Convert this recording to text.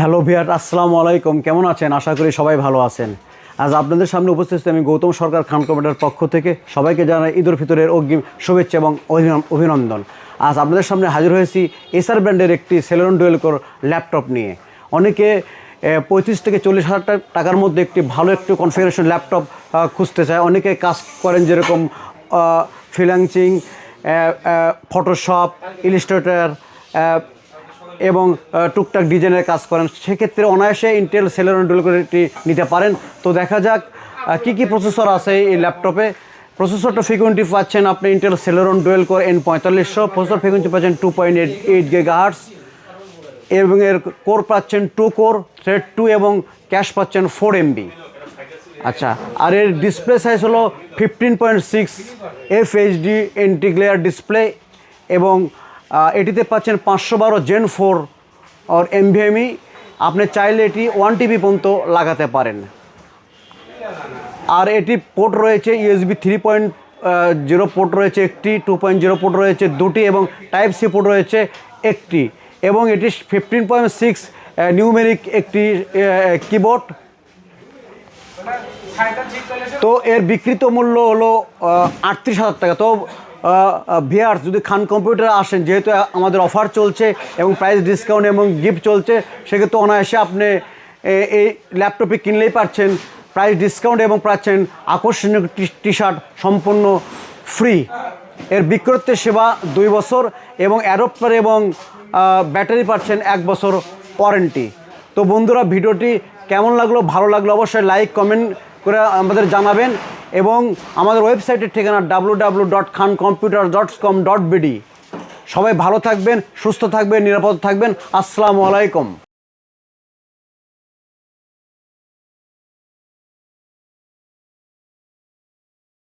Hello ভিয়ার, আসসালামু আলাইকুম। কেমন আছেন? আশা করি সবাই ভালো আছেন। আজ আপনাদের সামনে উপস্থিত আমি গৌতম সরকার খান কম্পিউটার পক্ষ থেকে সবাইকে জানাই ঈদ উল ফিতরের অগ্রিম শুভেচ্ছা এবং অভিনন্দন। আজ আপনাদের সামনে হাজির হয়েছি এসার ব্র্যান্ডের একটি সেলেরন ডুয়েল কোর ল্যাপটপ নিয়ে। অনেকে 35 থেকে 40 হাজার টাকার মধ্যে একটি ভালো একটি কনফিগারেশন ল্যাপটপ খুঁজতে চায়। অনেকে কাজ করেন যেরকম ফ্রিল্যান্সিং, ফটোশপ, ইলাস্ট্রেটর এবং টুকটাক ডিজাইনের কাজ করেন। সেক্ষেত্রে অনায়াসে ইন্টেল সেলেরন ডুয়েল কোরটি নিতে পারেন। তো দেখা যাক কী প্রসেসর আছে এই ল্যাপটপে। প্রসেসরটা ফ্রিকোয়েন্সি পাচ্ছেন আপনি Intel Celeron dual core N4500। Processor frequency পাচ্ছেন 2.8 GHz এবং এর কোর পাচ্ছেন 2 কোর, থ্রেড 2 এবং ক্যাশ পাচ্ছেন 4 MB। আচ্ছা, আর এর ডিসপ্লে সাইজ হলো 15.6 FHD ইন্টিগ্লেয়ার ডিসপ্লে এবং এটিতে পাচ্ছেন 512 Gen 4 আর NVMe। আপনি চাইলে এটি 1 TB পর্যন্ত লাগাতে পারেন। আর এটি পোর্ট রয়েছে USB 3.0 পোর্ট রয়েছে একটি, 2.0 পোর্ট রয়েছে দুটি এবং টাইপ সি পোর্ট রয়েছে একটি, এবং এটি 15.6 নিউমেরিক একটি কিবোর্ড। তো এর বিক্রিত মূল্য হলো 38,000 টাকা। তো ভিউয়ার্স, যদি খান কম্পিউটারে আসেন, যেহেতু আমাদের অফার চলছে এবং প্রাইস ডিসকাউন্ট এবং গিফট চলছে, সেক্ষেত্রে অনায়াসে আপনি এই ল্যাপটপে কিনলেই পাচ্ছেন প্রাইস ডিসকাউন্ট এবং পাচ্ছেন আকর্ষণীয় টি শার্ট সম্পূর্ণ ফ্রি। এর বিক্রয়ের সেবা 2 বছর এবং অ্যাডাপ্টার এবং ব্যাটারি পাচ্ছেন 1 বছর ওয়ারেন্টি। তো বন্ধুরা, ভিডিওটি কেমন লাগলো, ভালো লাগলো অবশ্যই লাইক কমেন্ট করে আমাদের জানাবেন এবং আমাদের ওয়েবসাইটের ঠিকানা www.khancomputer.com.bd। সবাই ভালো থাকবেন, সুস্থ থাকবেন, নিরাপদ থাকবেন। আসসালামু আলাইকুম।